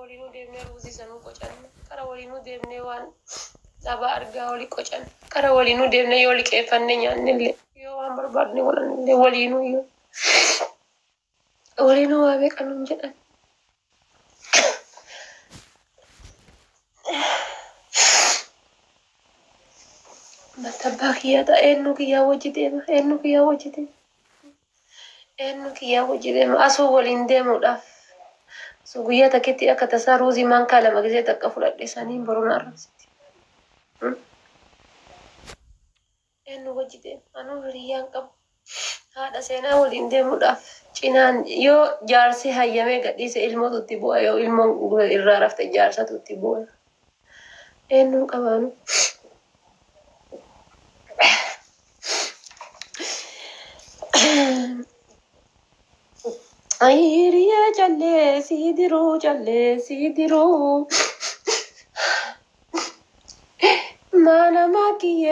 ولينو ديمنا روزي سنو قوشان كرا ولينو ديمنا وان دابا أرجع ولي قوشان كرا ولينو ديمنا يولي كيف أنني اللي يو عمر بارني ولا اللي ولينو يو ولينو وابك أنو جدا ما تباكي يا دا إنك يا وجدي إنك يا وجدي إنك يا وجدي ما أسوء ولين ديمو داف سوغيا تكتي أكتسا روزي مان كالا مغزي تكفل الدسانين برونا رمسيتي إنه وجدي أنا ريان قب هذا سينا ولين ديمو داف جنان يو جارسي هيامي قديس إلمو تتبوه يو إلمو إرارفت جارسة تتبوه إنه قبانو يا جلي سيدرو ما أنا ماكي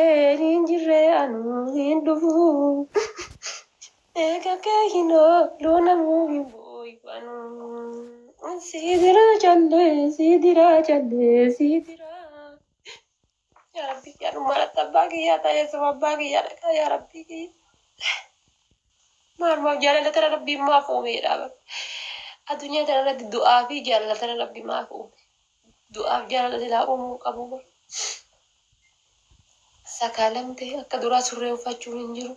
جري أنو هندفو إيكا كاينو لونا موي بوي بانو سيدرا جلي يا ربي يا رب تباكي يا تايا سبباكي يا لك يا ربي ما جانا ترى ربي ما فومي رابر الدنيا ترى الدعاء في جانا ترى ربي ما فومي دعاء جانا لا أمو قبول سكالمتي أكدرا سوري وفاتشون إنجرو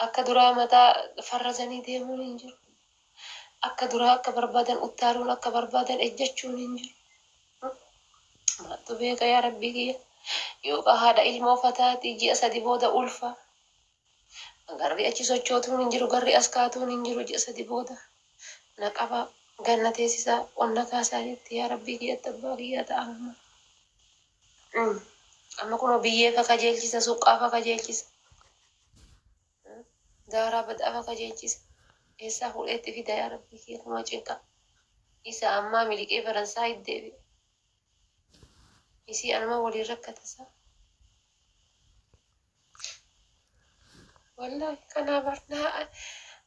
أكدرا متى فرزني ديمون إنجرو أكدرا كبربادن أتارون أكبربادن إجتشون إنجرو ما تبيك يا ربي يوكا هذا إلمو فتاتي جي أسدي بودا ألفا غري أجي سوچوتون إنجرو غري أسكاتون إنجرو جي أسدي بودا نقبا غنتي سيسا ونكا سالت يا ربي يا تباكي يا تأمم أما كنو بيه فكجيلشيسا سوقا فكجيلشيسا دارا بدأ فكجيلشيسا إيسا هولئت في يا ربي كي ما جنكا إيسا أما ملك فرنسا الدبي إيسي أنا ما ولي ركتسا والله كنا برنا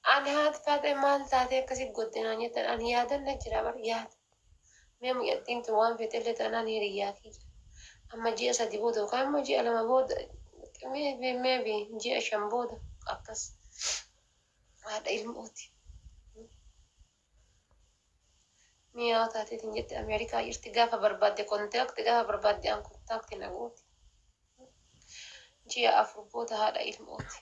أنا هاد فاتي مال تاتي كسي قدنا نيتن أنا يادا نجرا بر ياد ميم يدين توان في تلت أنا نيرياكي أما جي أسا دي بودو كان جي ألما بود ميبي جي أشام بودا أكس هذا الموتي مياه تاتي تنجت أمريكا يرتقافا بربادي كونتاكت قافا بربادي أن كونتاكت نقوتي جي أفرو بودا هذا الموتي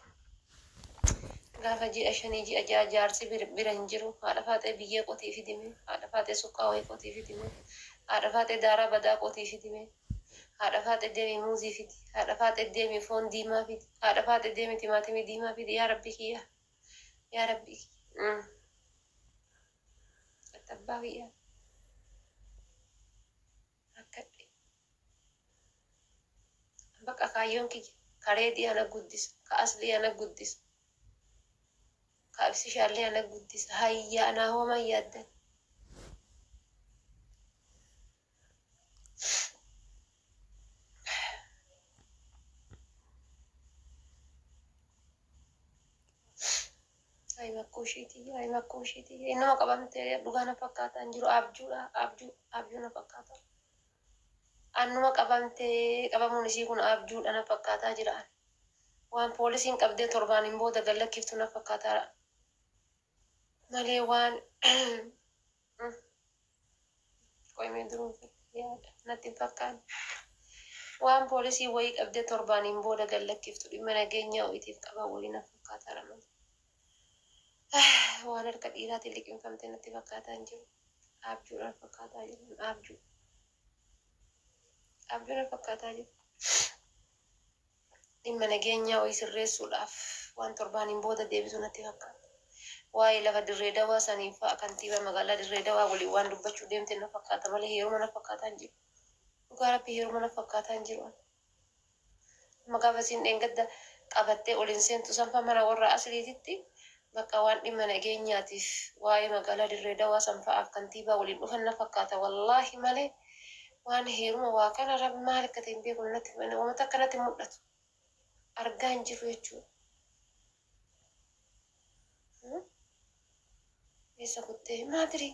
قافا جي أشاني جي أجا جارسي برنجرو هذا فاتي بيه قوتي في دمي هذا فاتي سقاوي قوتي في دمي هذا فاتي دارا بدا قوتي في دمي هذا فاتي دمي موزي في دي هذا فاتي دمي فون ديما في دي هذا فاتي دمي تماتمي ديما في دي يا ربي كيا يا ربي التباغي يا أكدي بقى كايون كي كاريدي أنا قدس كأصلي أنا قدس كأبسي شارلي أنا قدس هيا أنا هو ما يدن ay makushiti inama qabamte dhugana fakkaata jiru abjuu na fakkaata annuma qabamte qabamuun isii kun abjuudha na fakkaataa jiraan waan poolisiin qabdee torbaaniin booda gallakkiftu na fakkaata malee waan qoymee duruun yaada natti fakkaan waan poolisii wayii qabdee torbaaniin booda gallakkiftu dhimma nageenyaa wayitiif qaba waliin na fakkaata ramadu waan harka dhiiraatiin liqimfamtee natti fakkaataa hin jiru abjuudha na fakkaataa jiru abjuudha fakkaataa jiru dhimma nageenyaa wayii sirreessuudhaaf waan torbaaniin booda deebisu natti fakkaata waa'ee lafa dirree dawaa saniif kantiibaa magaalaa dirree dawaa waliin waan dubbachuu deemte na fakkaata malee heeruma na fakkaataa hin jiru dhugaa rabbii heeruma na fakkaataa hin jiru magaafasiin dheengadda qabattee oliin seentu sanfa mana warra asliititti bakka waan dhimma nageenyaatiif waa'ee magaalaa dirree dawaa sanfa'aaf kantiibaa waliin dhufan na fakkaata wallaahi malee waan heeruma waa kana rabbi maal akka ta'e hin beeku natti uummata akkanatti mul'atu argaa hin jiru jechuudha. Esa kutte madri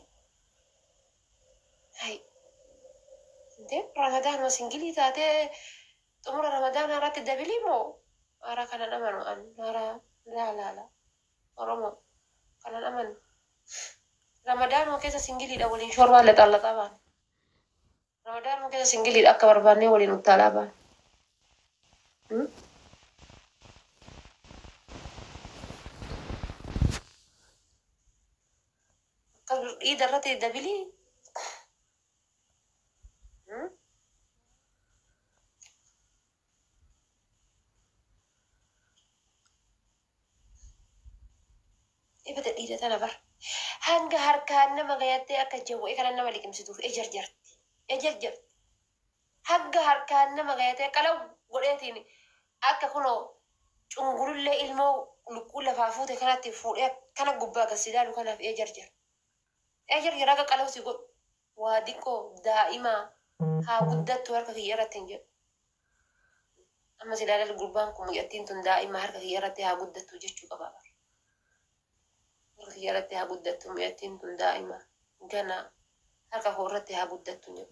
رمضان وسنجلي تاتي تمر رمضان أرى تدبلي مو أرى كان أمن أن أرى لا ورمو كان أمن رمضان وكذا سنجلي الأولين شور والله الله طبعا رمضان وكذا سنجلي الأكبر باني ولين الطلبة إذا رتي دبلي إبدا إذا تنبر hanga harkaan nama gayattee akka jawwee kana nama liqimsituuf ejarjarti hanga harkaan nama gayattee qalaw godheetiin akka kunoo cungurullee ilmoo luqquu lafaa fuute kanatti fuudhee kana gubbaa gasidaalu kanaaf ejarjar akka qalaw si godhu waa diqqoo daa'imaa haa guddattu harka kiyya irratti hin jedhu amma silaalal gurbaan kun mucattiin tun daa'imaa harka kiyya irratti haa guddattu jechuu qabaa خيارتي ها قدتو ميتين تون دائما جنا هكا هورتي ها قدتو نيو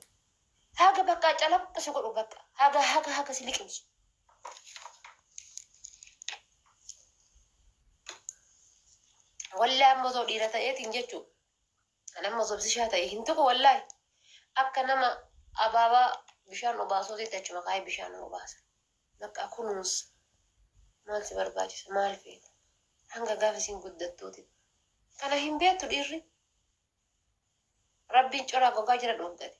هاga بقى جلب بس يقولوا بقى هاga سليك مش ولا مزو ديرتا ايتين جچو انا مزو بسشاتا يهنتو والله اكنا ما ابابا بشان وباسو دي تچ مقاي بشان وباس بقى كنوس مال سبرباجي مال في هنگا غافسين قدتو دي kana hin beektu dhiirri rabbiin coraa gogaa jira dhoggate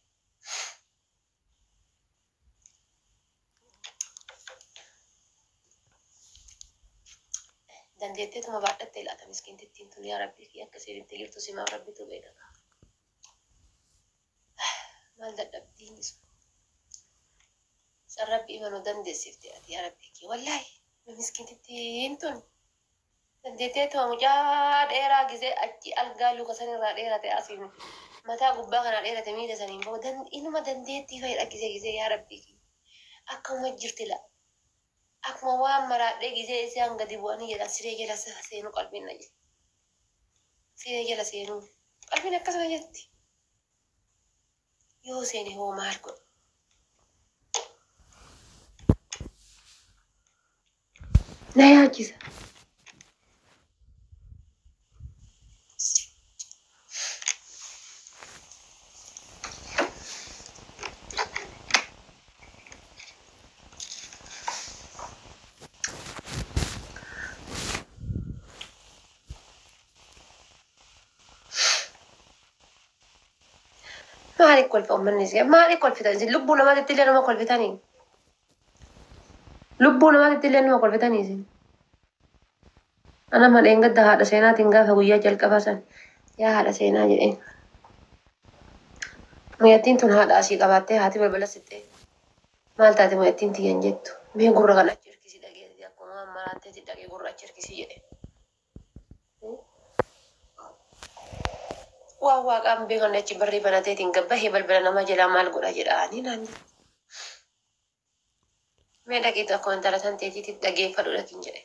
dandeetteetuma baadhatte laata miskiintittiin tun yaa rabbii kiyya akka seenitti jirtu simaa rabbitu beeka maal dadhabdiinis san rabbi imanuu dandeessifte ati yaa rabbii kiyya wallaahi miskiintittiin tun dandeetteetuma mucaa dheeraa gisee achi algaa luka sanirraa dheerate asiin mataa gubbaa kana dheerate miila saniin booda inuma dandeettii fayyada gisee yaa rabbii kiyya akkuma jirti la akkuma waan maraadhee gisee isaan gadi bu'anii jedhan siree jala seenuu qalbiin na jedhe siree jala seenuu qalbiin akkasuma jetti yoo seene hoo maal godhu na yaachisa ما عليك كل في أم النساء ما عليك كل في تنزل لبونا ما تتلي أنا ما كل في تاني لبونا ما تتلي أنا ما كل في تاني زين أنا ما لين قد هذا سينا تنقى فويا جل كفاسن يا هذا سينا جين ميتين تون هذا أشي كباتة هاتي بالبلا ستة ما التاتي ميتين تيجي جتو مين قرر كنا شركة سيدا جي يا كوما مراتة سيدا جي قرر شركة سيدا waa kan beekan achi barri banateetiin gabbahee balbala nama jalaa maal godha jedhaanii naan mee dhaqiitu akkuma intala san teetiitti dhageeffadhu dhaqiin jedhe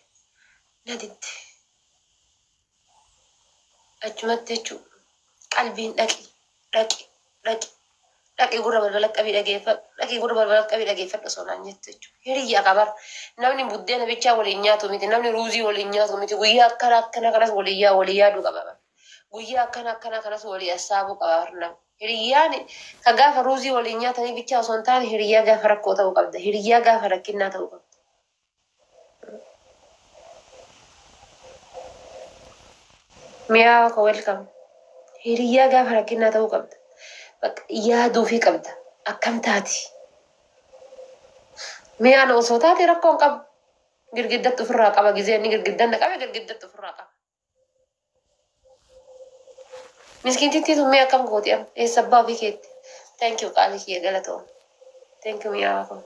na didde achumatti jechuu qalbiin dhaqi gurra balbala qabii dhageeffadhu osoo naan jettu jechuu hiriyyaa qabar namni buddeena bichaa waliin nyaatu miti namni ruuzii waliin nyaatu miti guyyaa akkana kanas waliin yaaduu qaba guyyaa akkana kanas walii assaabuu qaba harnam hiriyyaan ka gaafa ruuzii waliin nyaatanii bichaa osoo hin taane hiriyyaa gaafa rakkoo ta'uu qabda hiriyyaa gaafa rakkinnaa ta'uu qabda miyaa ko welcome hiriyyaa gaafa rakkinnaa ta'uu qabda yaaduufii qabda akkam taati miyaan osoo taate rakkoon qabu girgiddatti ofirraa qaba gizee inni girgiddanna qabe girgiddatti ofirraa qaba miskiintitti tun mi'a akkam gooti am eessabbaa ofii keetti thank you qaali kiyya galatoo thank you miyaa kun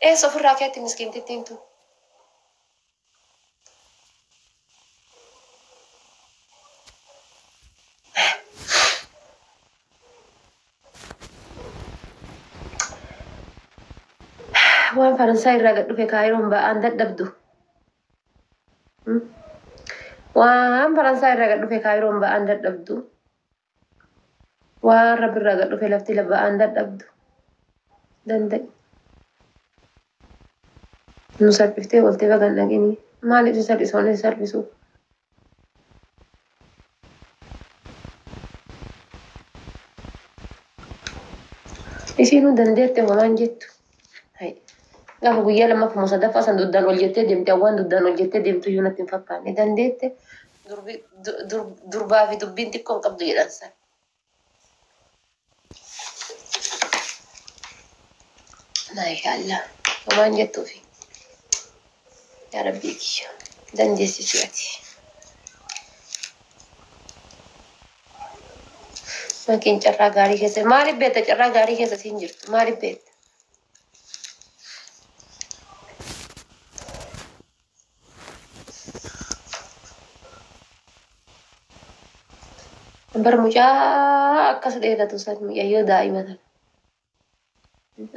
eessa ofirraa keetti miskiintittiin tun waan faransaay irraa gad dhufe kaayiroon ba'aan dadhabdu waan faransaay irraa gad dhufe kaayiroon ba'aan dadhabdu waan rabbi irraa gad dhufe lafti ba'aan dadhabdu دندق نسرفتي قلت بقى نلاقيني ما لي تسرسوني سرسو إشينو دندت ومان جت هاي قالوا قويا لما في مصادفة أصلا دودان والجتة ديمتي أوان دودان والجتة ديمتي يونا تنفكاني دندت دربا في دبين تكون قبضي الأنسان ما شاء الله ومان جتو في يا ربي كيشو دندي سيسياتي ممكن جرى غاري كيسة ما ربيت جرى غاري كيسة سينجرت ما ربيت برمجا أكس ديتا توصل يو دائما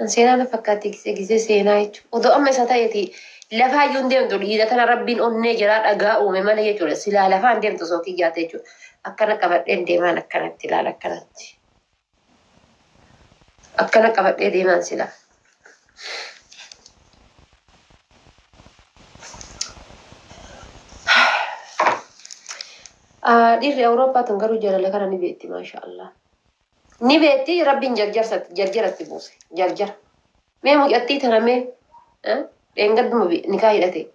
سينا نفكاتي كيسة سينا يجو ودو أمي ساتايتي لفا يونديم دول إذا كان ربين أني جرات أغاو ممن يجو سلا لفا عندهم تسوكي جاتي جو أكنا كبت ديمان أكنا تلال أكنا كبت ديمان سلا دير أوروبا تنقروا جلالة كان نبيتي ما شاء الله نبيتي ربي جرجرة تبوسي جرجر مي مجأتي تنمي إنقد نكاهي لتي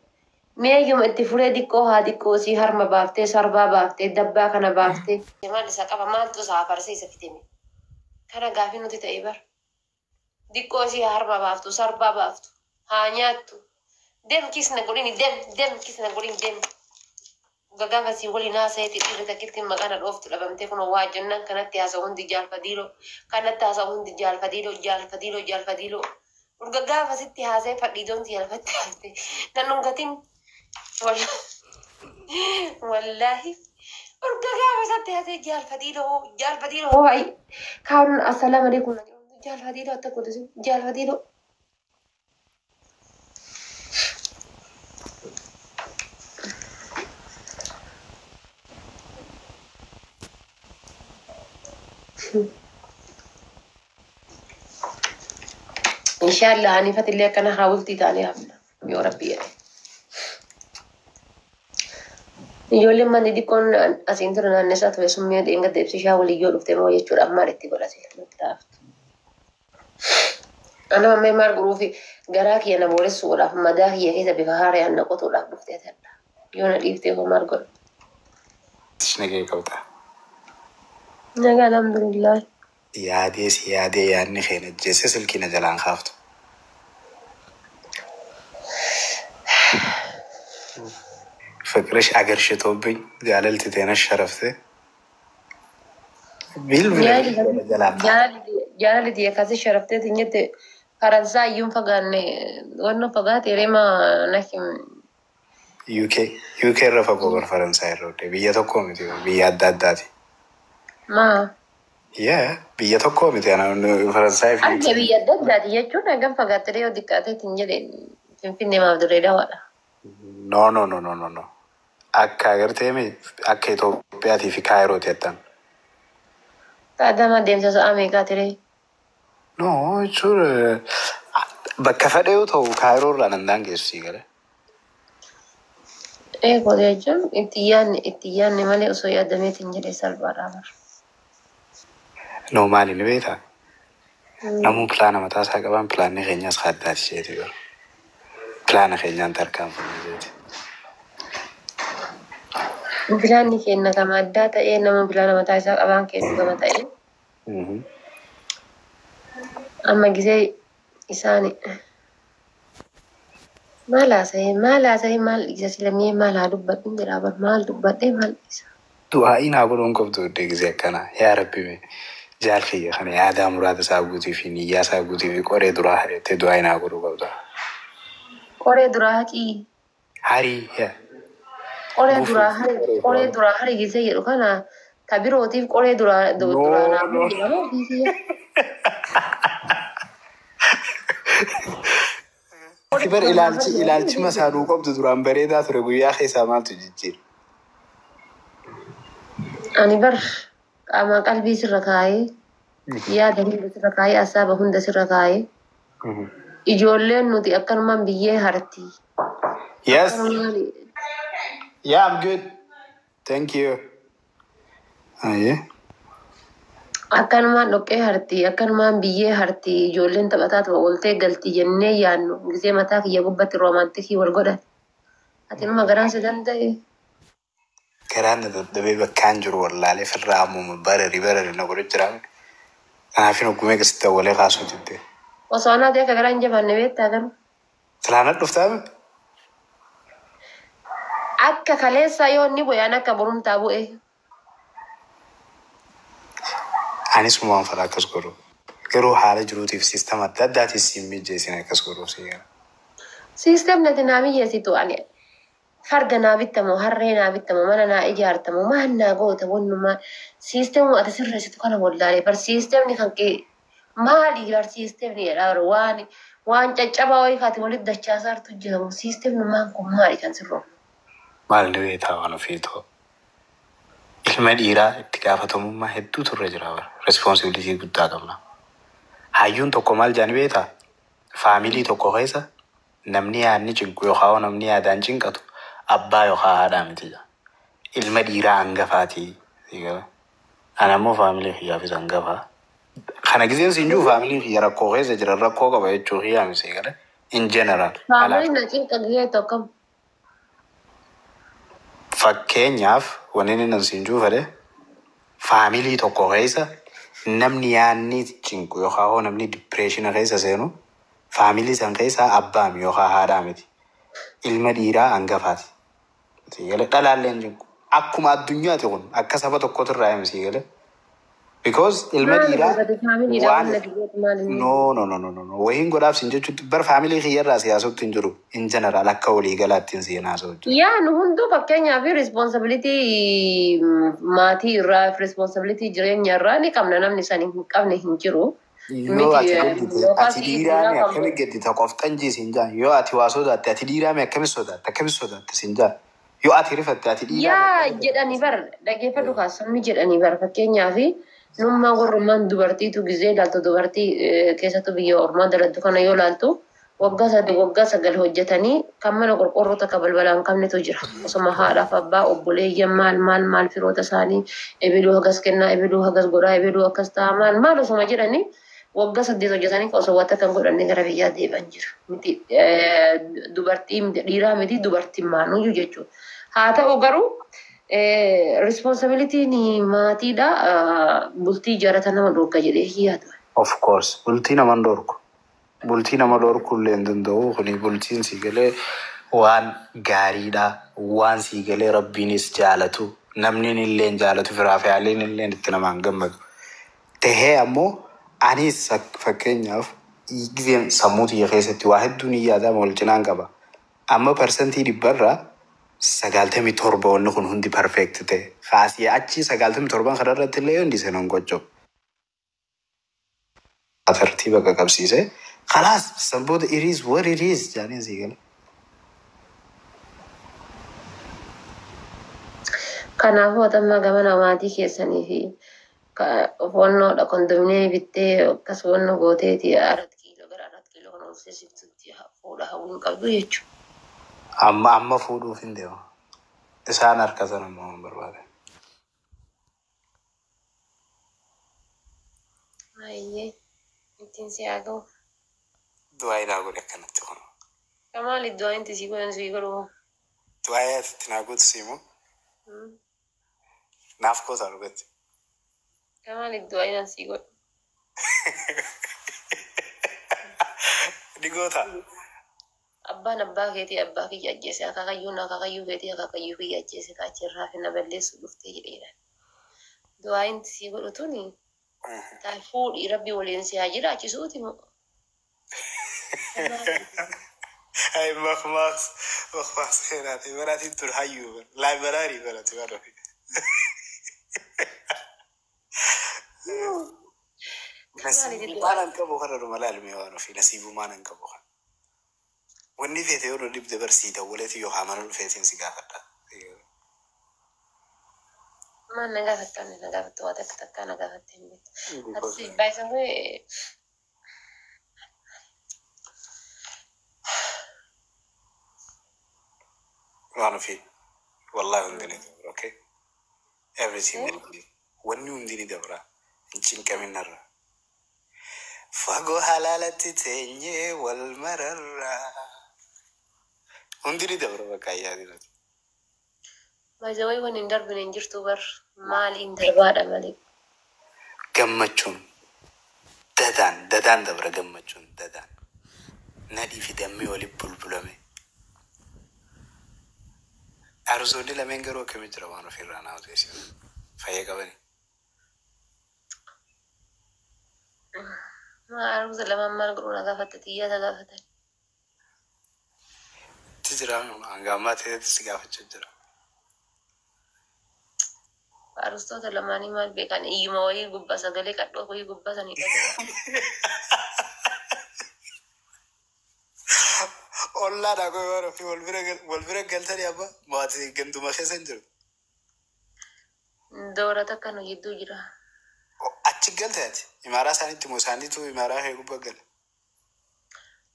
مي يوم التفولي ديكو هاديكو سي هرم بافتي سربا بافتي دبا كان بافتي ما لساقا ما تسافر سيسا فتمي كان قافي نوتي تأيبر ديكو سي هرم بافتو سربا بافتو هانياتو دم كيس نقولين دم كيس نقولين دم وقاقا سي ولي ناسا يتطير تكيرت مكان الأوفت لبمتي كنو واجنا كانت تياسا هندي جال فديلو كانت تاسا هندي جال فديلو وقاقا ستي هاسا فديدون تيال فتالتي ننقتين والله وقاقا ستي هاسا جال فديلو هو أي كان السلام عليكم جال فديلو أتكو جال فديلو إن شاء الله أنا فات اللي كان حاولتي تاني هفنا يا ربي يقول ما ندي كون أسينترنا النساء ويسمي دينغ دبسي شاولي يقول في تمو يجور أمارتي ولا سيل أنا ما مار غروفي غراكي أنا بورس سورة مدا هي كذا بفهاري أنا قطو لا بفتي هذا يونا ديفتي هو مار غر شنو كوتا نجا الحمد لله يادي يعني خينا جسس الكينا جلان خافتو فكرش أجر شتوبي جاللتي تينا شرفته جالي دي كاسي شرفته تنيت فرنسا يوم فقاني ونو فقاتي ريما نحكم UK رفا بوبر فرنسا يروتي بيا توكوميتي بيا داداتي ما بيا توكوميتي أنا فرنسا في أجي بيا داداتي يجون أجم فقاتي ريو دكاتي تنجلي فيني ما بدري لا ولا no akka agartee mi akka Itoophiyaati fi Kaayirooti jettan. Taadama deemsa Ameerikaa ture. No jechuun bakka fedhe yoo ta'u Kaayiroo irraa nan daangeessu galee. Kote jechuun itti yaadne malee osoo yaadameetiin jedhee salphaadhaa bara. No maali ni beektaa? Namuu pilaana mataa isaa qaban pilaanni keenyas addaati isheeti bara. Pilaana keenyaan tarkaanfamuu jeeti. Pilaanni keenya gama addaa ta'ee nama pilaana mataa isaa qaban kennu gama ta'ee. Amma gisee isaani maal haasa'ee maal isa silamee maal haa dubbadhu jedhaa bara maal dubbadhee maal isa. Du'aa'iin haa godhuun qabdu iddoo gisee akkanaa yaa rabbi jaalfiyya kana yaadaa muraasa isaa guutii fi niyyaa isaa guutii fi qoree duraa hareettee du'aa'iin haa godhuu qabda. Qoree duraa haqii. Harii qoree duraa hari gisee jedhu kana tabirootiif qoree duraa naamuu jedhamu ofiisii. Bar ilaalchi masaanuu qabdu duraan bareedaa ture guyyaa keessaa maaltu jijjiira? Ani bar qaama qalbii sirra kaayee yaada hunda sirra kaayee asaaba hunda sirra kaayee Ijoolleen nuti akkanumaan biyyee harti. Yes. Yeah, I'm good. Thank you. Yeah. Akkanumaan dhoqqee harti. Akkanumaan biyyee harti. Ijoolleen taphataa tuba ooltee galti jennee yaannu. Gisee mataa kiyya gubbatti roomaantikii wal godhan. Ati numa garaan si danda'e. Garaan dadhabee bakkaan jiru wallaalee firraa ammuma barari na godhu jira. Kanaafin hoggumee gasitti awwalee kaasuu jiddee. Osoo anaa ta'e akka garaan jabaanne beektaa garuu. Silaana dhuftaame? Akka kaleessaa yoo inni bu'aan akka borumtaa bu'e. Anis mumaan fara akkas godhu. Garuu haala jiruutiif siistama adda addaatiif siin mijeessin akkas godhu siigana. Siistemni ati naa mijeessitu ani farda naa bittamu, harree naa bittamu, mana naa ijaartamu, maan naa goota wannumaa siistemuu ati sirreessitu kana wallaalee bar siistemni kan kee maali bar siistemni jedhaa waan caccabaa wayii kaati walitti dachaasaartu jiramu siistemni maan kun maali kan sirroo. Maalli beektaa waan ofiitoo. Ilma dhiiraa itti gaafatamummaa hedduu turre jira bara. Responsibilitii guddaa qabna. Hayyuun tokko maal jaani beektaa? Faamilii tokko keessa namni yaadni cinqu yookaan namni yaadaan cinqatu abbaa yookaan haadhaa miti. Ilma dhiiraa hangafaatii. Ana immoo faamilii kiyyaafis hangafaa. Kana giseen siin jiru faamilii kiyya rakkoo keessa jira rakkoo qaba jechuu kiyyaa miti gala. In general. Faamiliin na cinqa gisee tokko. Fakkeenyaaf wanni inni nan siin jiru fedhe faamilii tokko keessa namni yaadni cinqu yookaan namni dipireeshina keessa seenu faamilii san keessa abbaami yookaan haadhaa miti. Ilma dhiiraa hangafaati. Siigale dhalaalleen cinqu. Akkuma addunyaati kun akka saba tokkotu irraa himi siigale. Because ilma dhiiraa no. Wahiin godhaaf siin jechuutti bar faamilii kiyyarraa siyaasatti hin jiru. In general akka walii galaatti hin seenaa soo jechuudha. Yaa nu hunduu fakkeenyaaf responsibilitii maatii irraa responsibilitii jireenya irraa ni qabna namni san hin qabne hin jiru. Yoo ati dhiiraame akkami gaddita qoftan jiisin jaan yoo ati waa sodaatte ati dhiiraame akkamis sodaatte sin jaan yoo ati rifatte ati dhiiraame. Yaa jedhanii bar dhaggeeffadhu kaasumni jedhanii bar fakkeenyaaf nummaa warrummaan dubartiitu gizee ilaaltu dubartii keessattuu biyya ormaa daladdu kana yoo ilaaltu waggaa sagal hojjetanii kan mana qorqorroo takka balbalaa hin qabnetu jira. Osoma haadhaaf abbaa obboleeyyan maal firoota isaanii ebeluu hagas kennaa ebeluu hagas godhaa ebeluu akkas ta'a maal osoma jedhanii waggaa 8 hojjetanii osoo wanta kan godhanne gara biyyaa deeban jira. Miti dubartii dhiiraa miti dubartiin maanuyyuu jechuudha. Haa ta'u garuu responsibilitiin maatiidha bultii ijaarata nama dhorka jedhee yaadu. Of course bultii nama dhorku. Bultii nama dhorku illee hin danda'u kuni bultiin siigalee waan gaariidha waan siigalee rabbiinis jaalatu namni illee jaalatu firaa fi haaleen illee itti namaan gammadu. Tahee ammoo anis fakkeenyaaf giseen sammuu xiyya keessatti waa hedduun yaadama wal cinaan qaba. Amma parsantii 97 wanni kun hundi perfect ta'e. Kaasii achi 97 kanarratti illee hundi seenan gochoo. Tartiiba qaqqabsiisee khalaas sanboota it is what it is jaaniin siigale. Kanaafuu otammaa gamana maatii keessanii fi wannoodha kondominee bittee akkas wanno gooteeti 4 kiiloo gara 4 kiiloo kan ulfeessiftutti fuudha hawwiin qabdu jechuudha. Amma fuudhuuf hin deemu. Isaan harka sana immoo barbaade. Ayyee ittiin si haa ga'u. Du'aa ilaa godhe akkanatti kun. Kamaal iddoo inti si godhan si godhu. Du'aa itti naa gootu siimu. Naaf gootaa dhugatti. Kamaal iddoo inaan si godhu. Ni gootaa. Abbaan abbaa keetii abbaa kiyya ajjeese akaakayyuun akaakayyuu keetii akaakayyuu kiyya ajjeese kaachirraa fi na balleessu dhuftee jedheedha. Du'aa inti si godhu tuni fuudhii rabbi waliin si haa jiraachisuuti moo. Ay makmaas keenaati baratiin tur hayyuu laayibaraarii barate barafi. Nasiibumaan qabu kana dhuma laalmee waan ofii nasiibumaan qabu kana. Wanni feete yoo dhibde barsiita waleeti yoo haamana dhufeetiin si gaafadha. Maan na gaafattamne na gaafattu waa takka na gaafatte hin beektu. Ati baay'isawee وأنا في والله عندنا دبر أوكي every single day وني عندنا دبر إنشين كمين نرى فاقو حلالة تتني والمرر عندنا دبر بكايا دي ما زوي ونين درب ننجر توبر مال إن دربار مالك gammachuun dadaan dabra gammachuun dadaan nadhii fi dammii waliin bulbulame arsoonni lameen garuu akkamitti jira waan ofirraa naa odeessin fayyee qabani ما أعرف لما ما نقول نقافة تيجي تقافة itti jira hangaammaa ta'etti si gaafachuu jira أرسطو لما ني مال بيكان إيما وهي قبة سجلي كتوه وهي قبة سني ollaa dhaa koo yoo fi wal bira galtanii abba maatii ganduma keessan jiru دورة كانوا يدو جرا achi galteeti imaaraa isaaniitti moo isaaniitu imaaraa kee gubbaa gale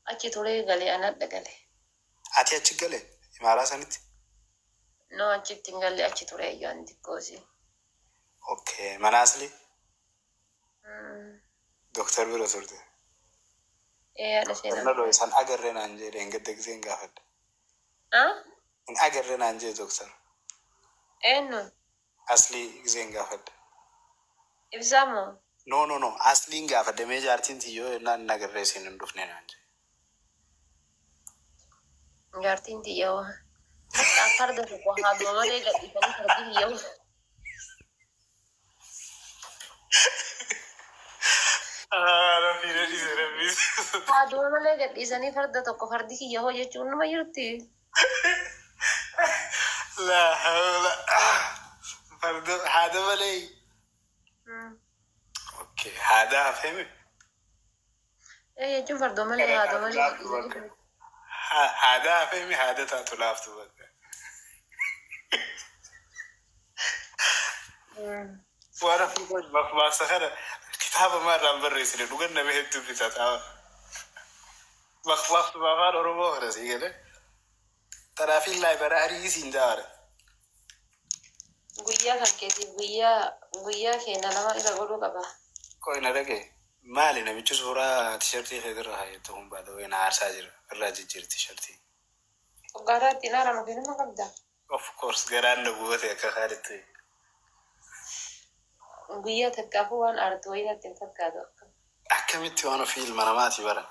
أكيد ثوري قالي أنا دقالي ati achi gale imaaraa isaaniitti نو أكيد تنقالي أكيد ثوري ياندي كوزي okay mana asli doktor bira turte إيه أنا سينا Nalo isan agarree naan jedhe hin gadda giseen gaafadha. Hin agarree naan jedhe doktor. إنه Aslii giseen gaafadha. إبزامو No. Asliin gaafadha mee jaartiin tiyyoo yennaan hin agarree isin hin dhufne naan jedhe. جارتين تيجوا أفرد فوق هذا ما لقى إيفاني فردي يوم Rabbi radhiise rabbiis. هذا ما لقى إيفاني فرد توك فردي يوم يجون ما يرتي Laa hawla. Farda haada malee. Okay haada hafeeme. إيه يجون فرد ما لقى هذا ما لقى Haada hafeeme haada taatu laaftu bakka. Waan hafuudhaan maqmaasa kana kitaaba maarraan barreessine dhugan nama hedduu bitataa. Maqmaasa afaan Oromoo kana sii galee. Tanaafin laayibaraarii siin jaara. guyyaa kan keetiif guyyaa keenya nama isa godhuu qaba. Qo'ina dhagee maali namichi suuraa tiishartii irraa hayyatu kun baata wayina aarsaa jira irraa jijjiirti tiishartii. Hoggaataa ittiin haaraan ofii nama qabda. Of course garaan na buufate akka kaadhitti. Guyyaa takkaafuu waan aartu wayii natti hin fakkaatu. Akkamitti waan ofii ilma namaati bara.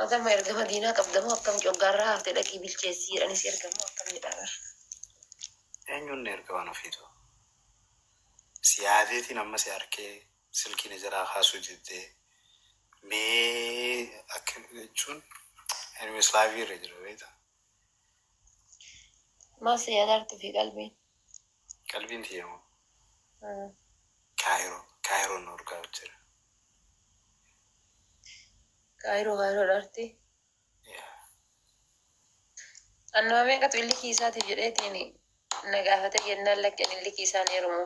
Adama erga madiinaa qabdamoo akkam coggaarraa haftee dhaqii bilcheessii jedhanis ergamoo akkam jedhaa. Eenyuun erga waan ofiitu. Siyaadeetiin amma si harkee silkiin jalaa kaasuu jettee mee akka jechuun anyways laayivii irra jira beekta. Maal siyaadaartuu fi qalbiin? Qalbiin tiyyamu. Kaayiroon nu urgaa jira. Kaayiroo dhaarti. Annama meeqatu illi kiisaatiif jedheetiin na gaafate jennaan lakkeen illi kiisaan heerumu.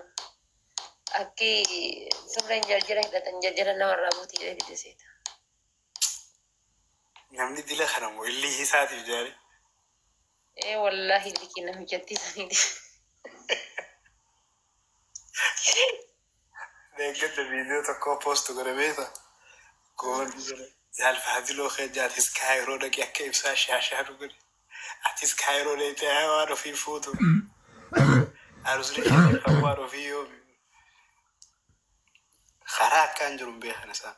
Akki sirreen jarjira hidhatan jarjira namarraa buutii jedhee fiddeseeta. Namni dila kana moo illi isaatiif jaari. Wallaahi illi kii nama hojjettiisaniiti. Deeggadda viidiyoo tokko poostu godhe beekta. Goonni jira. Zaalfaadiloo keejjaatis kaayiroo dhaqee akka ibsaa shaashaa dhugani. Atis kaayiroo leetee waan ofii fuutu. Arusli keenya kan waan ofii yoomi. Karaa akkaan jiru hin beekan isaa.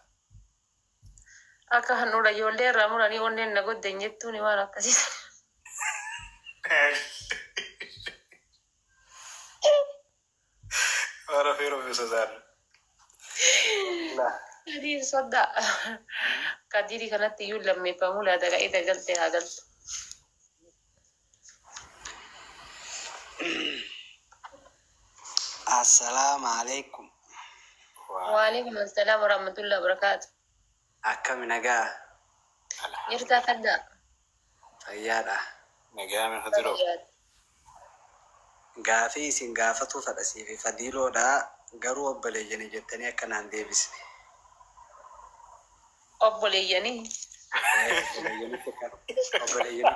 Akka handhuudha ijoollee irraa muranii onneen na godden jettuun waan akkasiisan. Waan ofii rofisa isaarra. Adii sodaa kadiri kanatti iyyuu lammeeffamuu laata qa'ee galte haa galtu. Assalamu alaikum. Waalaikum assalaam warahmatullahi wabarakatuh. Akkami nagaa? Jirtaa kaddaa? Fayyaadha. Nagaa min hadiroo. Gaafii isin gaafatu fadhasii fi fadiiloodha garuu obboleeyyanii jettanii akkanaan deebisne. Obboleeyyanii? obboleeyyanitti